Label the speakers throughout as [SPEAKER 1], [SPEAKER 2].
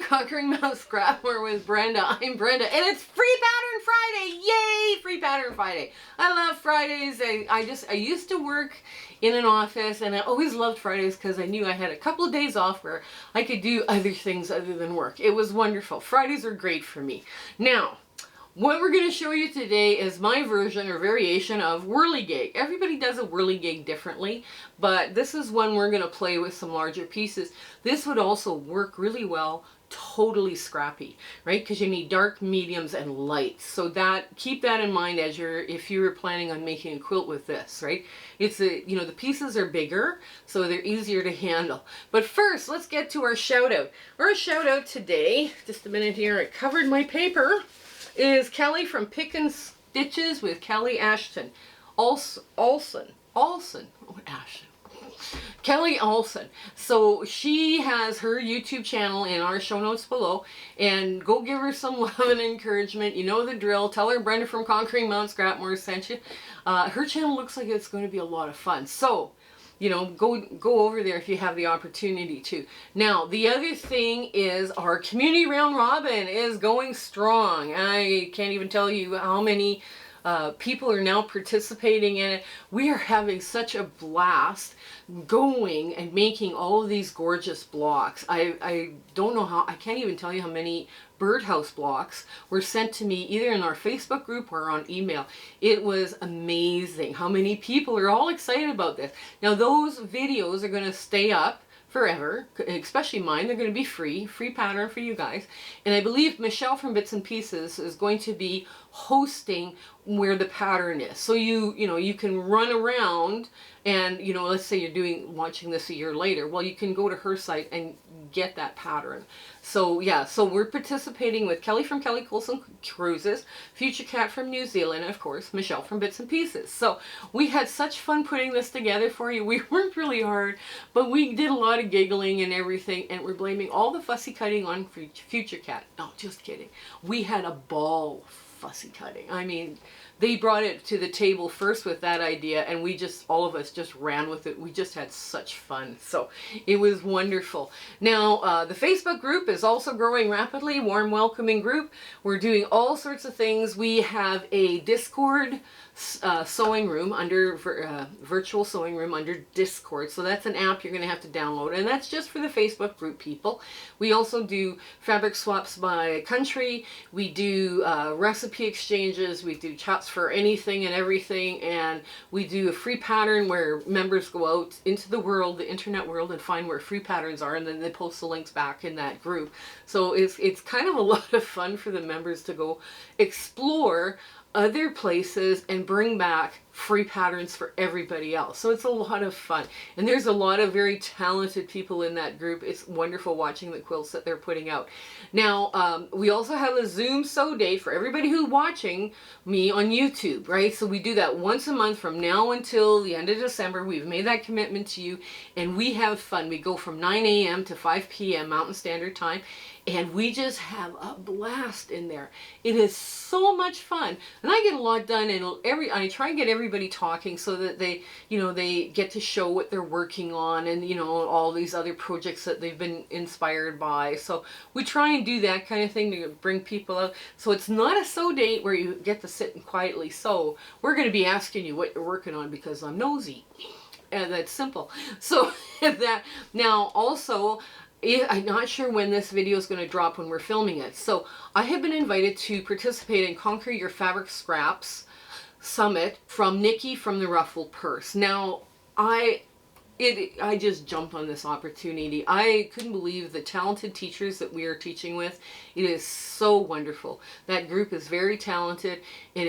[SPEAKER 1] Conquering Mount Scrapmore with Brenda. I'm Brenda, and it's Free Pattern Friday! Yay! Free Pattern Friday. I love Fridays. I used to work in an office, and I always loved Fridays because I knew I had a couple of days off where I could do other things other than work. It was wonderful. Fridays are great for me. Now, what we're going to show you today is my version or variation of Whirly Gig. Everybody does a Whirly Gig differently, but this is one we're going to play with some larger pieces. This would also work really well, totally scrappy, right? Because you need dark, mediums, and lights. So keep that in mind as if you were planning on making a quilt with this, right? It's the pieces are bigger, so they're easier to handle. But first, let's get to our shout out. Our shout out today, just a minute here, I covered my paper, is Kelly from Pickin' Stitches with Kelly Ashton. Olson. Kelly Olson. So she has her YouTube channel in our show notes below, and go give her some love and encouragement. You know the drill. Tell her Brenda from Conquering Mount Scrapmore sent you. Her channel looks like it's going to be a lot of fun. So, go over there if you have the opportunity to. Now, the other thing is our community round robin is going strong. I can't even tell you how many people are now participating in it. We are having such a blast going and making all of these gorgeous blocks. I don't know how, I can't even tell you how many birdhouse blocks were sent to me either in our Facebook group or on email. It was amazing how many people are all excited about this. Now those videos are going to stay up forever, especially mine. They're going to be free pattern for you guys. And I believe Michelle from Bits and Pieces is going to be hosting where the pattern is. So you can run around and, let's say you're watching this a year later. Well, you can go to her site and get that pattern. So yeah, so we're participating with Kelly from Kelly Coulson Cruises, Future Cat from New Zealand, and of course, Michelle from Bits and Pieces. So we had such fun putting this together for you. We worked really hard, but we did a lot of giggling and everything, and we're blaming all the fussy cutting on Future Cat. No, just kidding. We had a ball fussy cutting. I mean, they brought it to the table first with that idea, and all of us just ran with it. We just had such fun. So it was wonderful. Now, the Facebook group is also growing rapidly. Warm welcoming group. We're doing all sorts of things. We have a Discord sewing room under virtual sewing room under Discord. So that's an app you're going to have to download, and that's just for the Facebook group people. We also do fabric swaps by country. We do recipe exchanges. We do chats for anything and everything, and we do a free pattern where members go out into the world, the internet world, and find where free patterns are, and then they post the links back in that group. So it's kind of a lot of fun for the members to go explore other places and bring back free patterns for everybody else. So it's a lot of fun. And there's a lot of very talented people in that group. It's wonderful watching the quilts that they're putting out. Now, we also have a Zoom sew day for everybody who's watching me on YouTube, right? So we do that once a month from now until the end of December. We've made that commitment to you, and we have fun. We go from 9 a.m. to 5 p.m. Mountain Standard Time, and we just have a blast in there. It is so much fun, and I get a lot done, and I try and get everybody talking so that they get to show what they're working on, and all these other projects that they've been inspired by. So we try and do that kind of thing to bring people out. So it's not a sew date where you get to sit and quietly sew. We're going to be asking you what you're working on because I'm nosy, and that's simple. So that now also, I'm not sure when this video is going to drop when we're filming it. So I have been invited to participate in Conquer Your Fabric Scraps Summit from Nicky from the Ruffled Purse. Now, I just jumped on this opportunity. I couldn't believe the talented teachers that we are teaching with. It is so wonderful. That group is very talented, and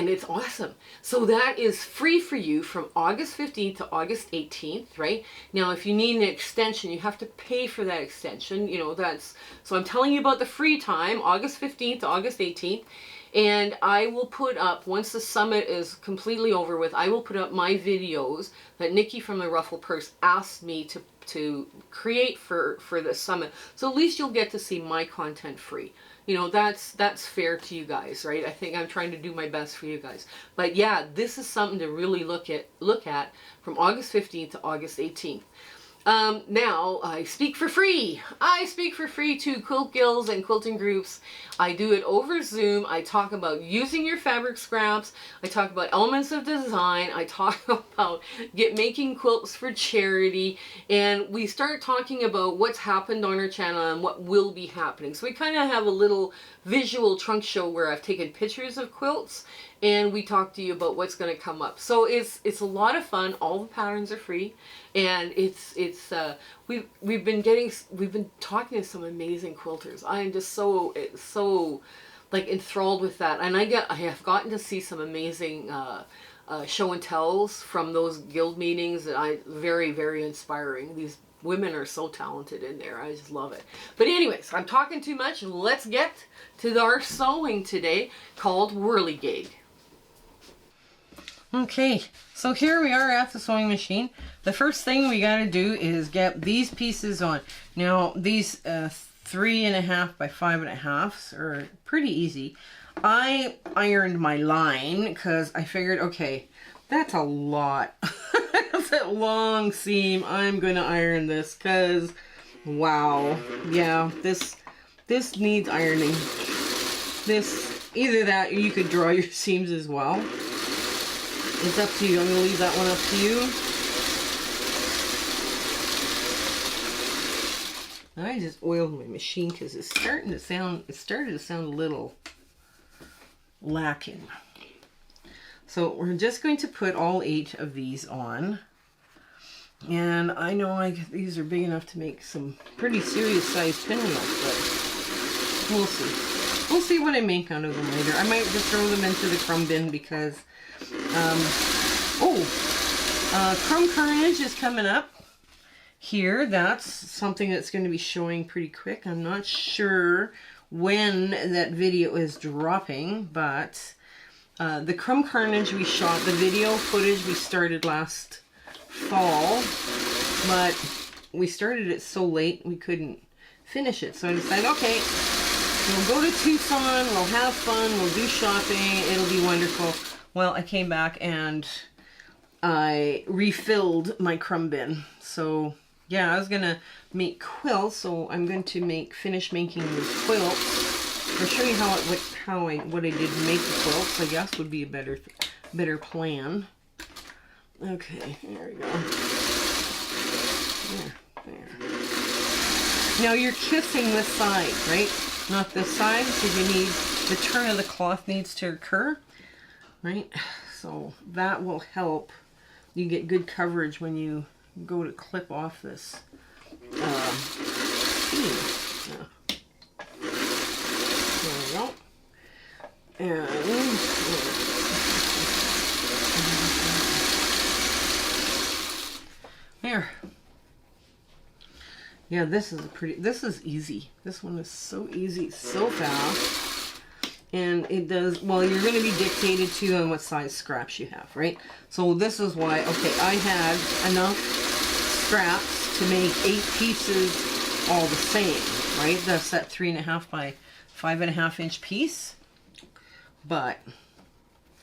[SPEAKER 1] it's awesome. So that is free for you from August 15th to August 18th, right? Now, if you need an extension, you have to pay for that extension. So I'm telling you about the free time, August 15th to August 18th. And I will put up, once the summit is completely over with, I will put up my videos that Nicky from the Ruffled Purse asked me to create for the summit. So at least you'll get to see my content free. That's fair to you guys, right? I think I'm trying to do my best for you guys. But yeah, this is something to really look at from August 15th to August 18th. Now, I speak for free. I speak for free to quilt guilds and quilting groups. I do it over Zoom. I talk about using your fabric scraps. I talk about elements of design. I talk about making quilts for charity. And we start talking about what's happened on our channel and what will be happening. So we kind of have a little visual trunk show where I've taken pictures of quilts and we talk to you about what's going to come up. So it's a lot of fun. All the patterns are free, and we've been talking to some amazing quilters. I am just so like enthralled with that, and I have gotten to see some amazing show and tells from those guild meetings that very inspiring. These women are so talented in there. I just love it. But anyways, I'm talking too much. Let's get to our sewing today, called Whirly Gig. Okay, so here we are at the sewing machine. The first thing we got to do is get these pieces on. Now these 3.5 by 5.5 are pretty easy. I ironed my line because I figured, okay, that's a lot. That's a long seam. I'm gonna iron this because, wow, yeah, this needs ironing. This, either that or you could draw your seams as well. It's up to you. I'm gonna leave that one up to you. I just oiled my machine because it started to sound a little lacking. So we're just going to put all 8 of these on. And I know these are big enough to make some pretty serious sized pinwheels, but we'll see. We'll see what I make out of them later. I might just throw them into the crumb bin because, crumb carnage is coming up here. That's something that's going to be showing pretty quick. I'm not sure when that video is dropping, but the crumb carnage we shot, the video footage we started last fall, but we started it so late we couldn't finish it. So I decided, okay, we'll go to Tucson, we'll have fun, we'll do shopping, it'll be wonderful. Well, I came back and I refilled my crumb bin. So yeah, I was gonna make quilts, so I'm going to finish making the quilts. I'll show you what I did to make the quilts, I guess would be a better plan. Okay, there we go. There. Now you're kissing this side, right? Not this side, because the turn of the cloth needs to occur, right? So that will help you get good coverage when you go to clip off this seam. Yeah. There we go. And there. Yeah, this is easy. This one is so easy, so fast. And it does, well, you're going to be dictated to on what size scraps you have, right? So this is why, okay, I had enough scraps to make 8 pieces all the same, right? That's that 3.5 by 5.5 inch piece. But,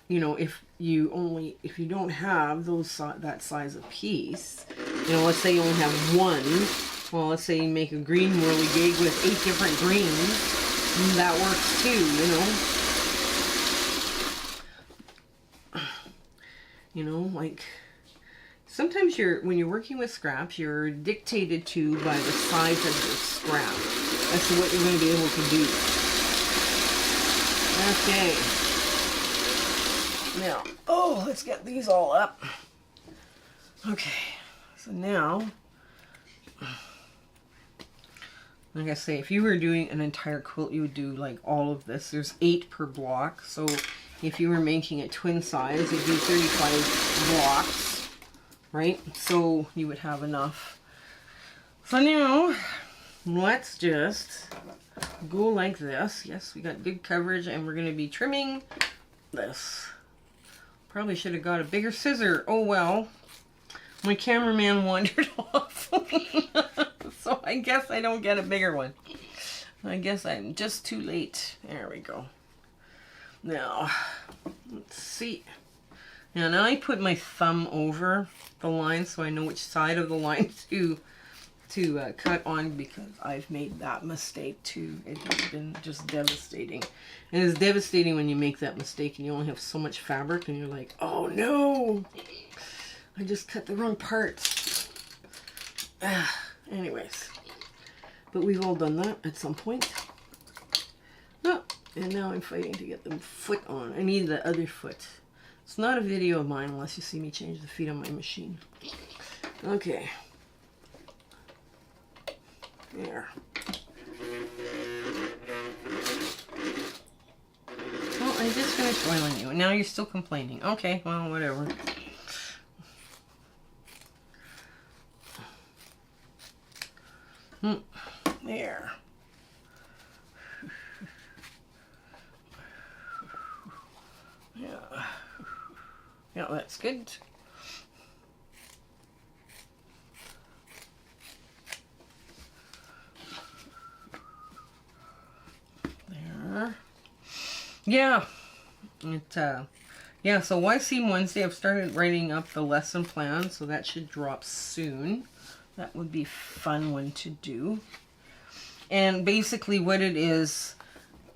[SPEAKER 1] you know, if you don't have that size of piece, you know, let's say you only have one, well, let's say you make a green whirly gig with 8 different greens, that works too, you know. You know, like, sometimes when you're working with scraps, you're dictated to by the size of your scrap as to what you're going to be able to do. Okay. Now, let's get these all up. Okay, so now, like I say, if you were doing an entire quilt, you would do like all of this. There's 8 per block, so if you were making a twin size, you'd do 35 blocks, right? So you would have enough. So now, let's just go like this. Yes, we got good coverage, and we're going to be trimming this. Probably should have got a bigger scissor. Oh well. My cameraman wandered off. So I guess I don't get a bigger one. I guess I'm just too late. There we go. Now, let's see. Now I put my thumb over the line so I know which side of the line to to cut on, because I've made that mistake too. It has been just devastating. And it's devastating when you make that mistake and you only have so much fabric and you're like, oh no, I just cut the wrong part. Anyways, but we've all done that at some point. Oh, and now I'm fighting to get the foot on. I need the other foot. It's not a video of mine unless you see me change the feet on my machine. Okay. There. Well, I just finished oiling you, and now you're still complaining. Okay, well, whatever. There. Yeah. Yeah, that's good. There. Yeah. Yeah, so Y Seam Wednesday, I've started writing up the lesson plan, so that should drop soon. That would be a fun one to do. And basically what it is,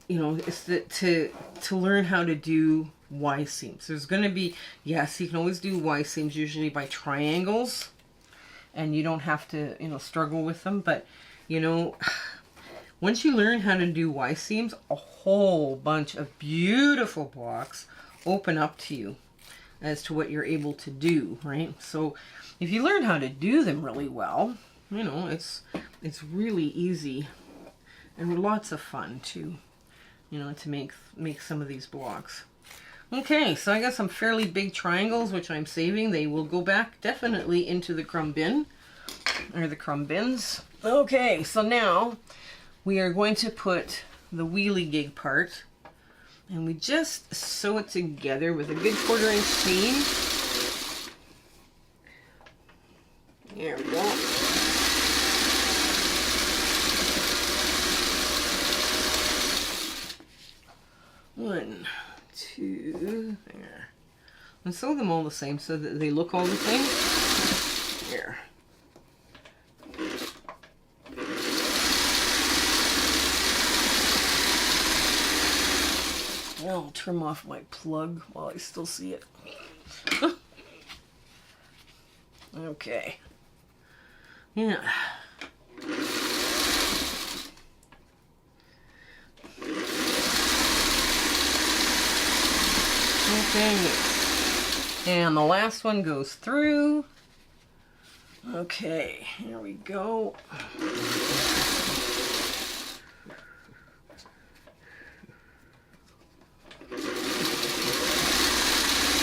[SPEAKER 1] you know, is to learn how to do Y seams. There's going to be, yes, you can always do Y seams usually by triangles, and you don't have to, you know, struggle with them. But, you know, once you learn how to do Y seams, a whole bunch of beautiful blocks open up to you as to what you're able to do, right? So if you learn how to do them really well, you know, it's really easy and lots of fun too, you know, to make some of these blocks. Okay, so I got some fairly big triangles which I'm saving. They will go back definitely into the crumb bin, or the crumb bins. Okay, so now we are going to put the Whirly Gig part, and we just sew it together with a good 1/4 inch seam. There we go. One, two, there. And sew them all the same so that they look all the same. There. I'll trim off my plug while I still see it. Okay. Yeah. Okay. And the last one goes through. Okay, here we go.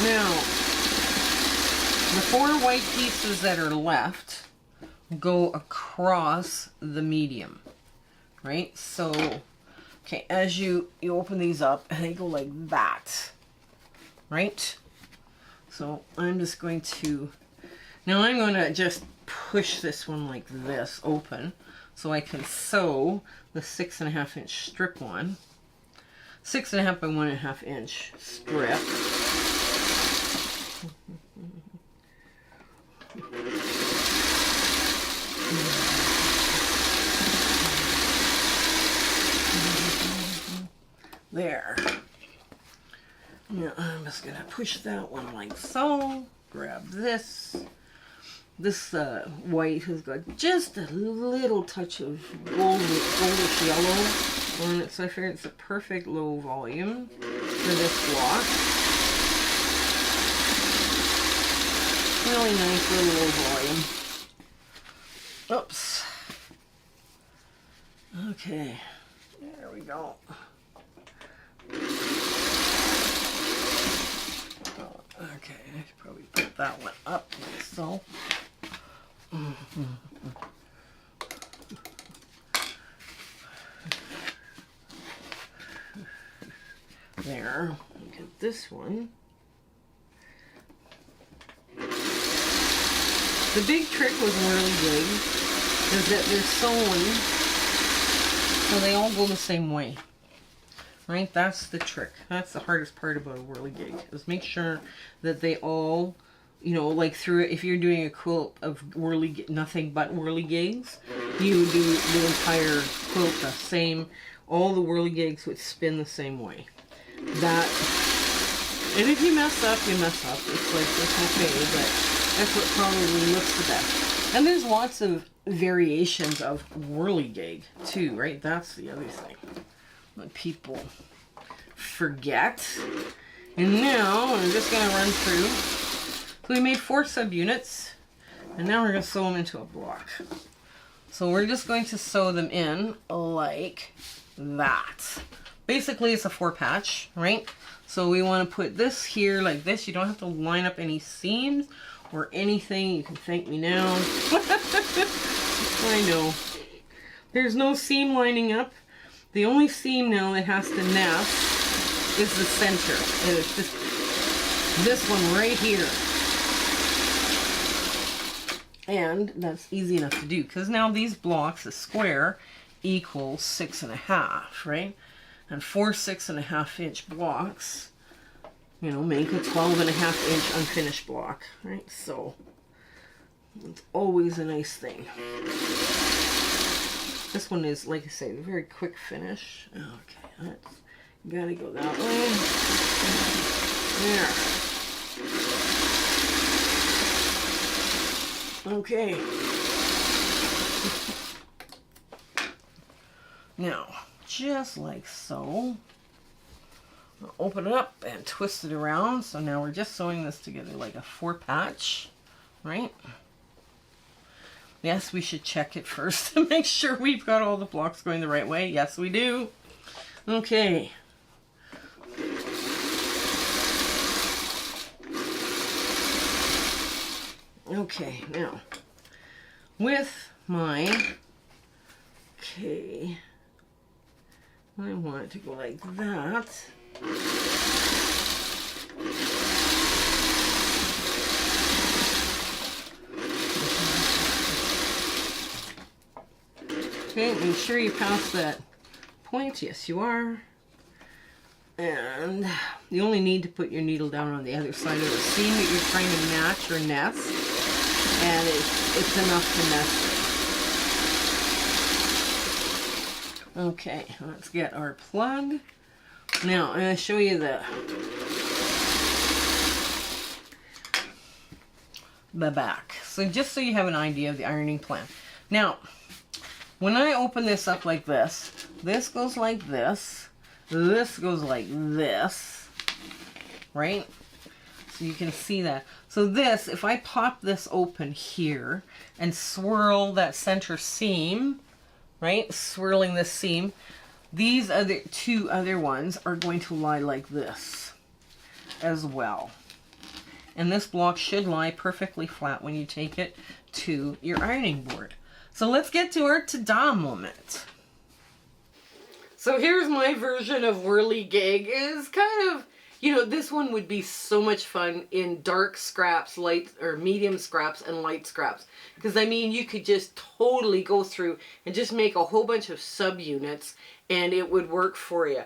[SPEAKER 1] Now, the 4 white pieces that are left go across the medium, right? So, okay, as you open these up, they go like that, right? So I'm just going to, now I'm going to just push this one like this open so I can sew the 6.5 inch strip one. 6.5 by 1.5 inch strip. There. Now I'm just gonna push that one like so. Grab this. This white has got just a little touch of goldish yellow on it, so I figured it's a perfect low volume for this block. Really nice little low volume. Oops. Okay, there we go. Okay, I should probably put that one up like so. There. Get this one. The big trick with Whirly Gig is that they're sewn so they all go the same way. Right? That's the trick. That's the hardest part about a Whirly Gig, is make sure that they all you know, like through it, if you're doing a quilt of nothing but whirly gigs, you would do the entire quilt the same. All the whirly gigs would spin the same way. That, and if you mess up, you mess up. It's like, it's okay, but that's what probably looks the best. And there's lots of variations of whirly gig too, right? That's the other thing that people forget. And now I'm just going to run through. So we made 4 subunits, and now we're going to sew them into a block. So we're just going to sew them in like that. Basically, it's a 4-patch, right? So we want to put this here like this. You don't have to line up any seams or anything. You can thank me now. I know. There's no seam lining up. The only seam now that has to nest is the center. And it's just this one right here. And that's easy enough to do because now these blocks, a square, equals 6.5, right? And 4 6.5-inch blocks, you know, make a 12.5-inch unfinished block, right? So it's always a nice thing. This one is, like I say, a very quick finish. Okay, that's gotta go that way. There. Okay. Now, just like so, I'll open it up and twist it around. So now we're just sewing this together like a 4-patch, right? Yes, we should check it first to make sure we've got all the blocks going the right way. Yes, we do. Okay. Okay, now, with my, okay, I want it to go like that. Okay, make sure you pass that point. Yes, you are. And you only need to put your needle down on the other side of the seam that you're trying to match or nest. And it's enough to nest it. Okay, let's get our plug. Now, I'm going to show you the back. So just so you have an idea of the ironing plan. Now, when I open this up like this goes like this goes like this, right? So you can see that. So this, if I pop this open here and swirl that center seam, right? Swirling this seam, these other 2 other ones are going to lie like this as well. And this block should lie perfectly flat when you take it to your ironing board. So let's get to our ta-da moment. So here's my version of Whirly Gig. Is kind of, you know, this one would be so much fun in dark scraps, light or medium scraps, and light scraps. Because, I mean, you could just totally go through and just make a whole bunch of subunits and it would work for you.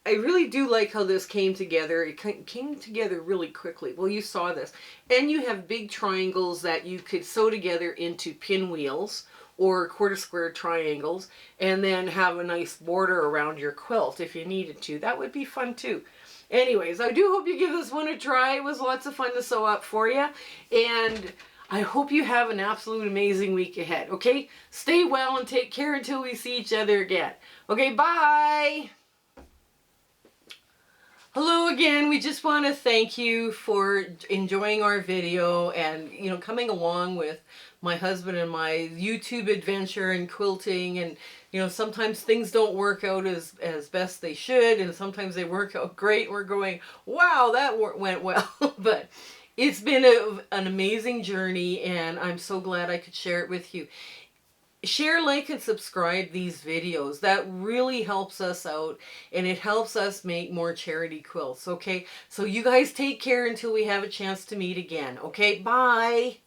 [SPEAKER 1] I really do like how this came together. It came together really quickly. Well, you saw this. And you have big triangles that you could sew together into pinwheels or 1/4 square triangles, and then have a nice border around your quilt if you needed to. That would be fun too. Anyways, I do hope you give this one a try. It was lots of fun to sew up for you, and I hope you have an absolute amazing week ahead, okay? Stay well and take care until we see each other again. Okay, bye! Hello again. We just want to thank you for enjoying our video and, you know, coming along with my husband and my YouTube adventure and quilting. And, you know, sometimes things don't work out as best they should, and sometimes they work out great. We're going, wow, that went well. But it's been an amazing journey, and I'm so glad I could share it with you. Share, like, and subscribe these videos. That really helps us out, and it helps us make more charity quilts, okay? So you guys take care until we have a chance to meet again, okay? Bye!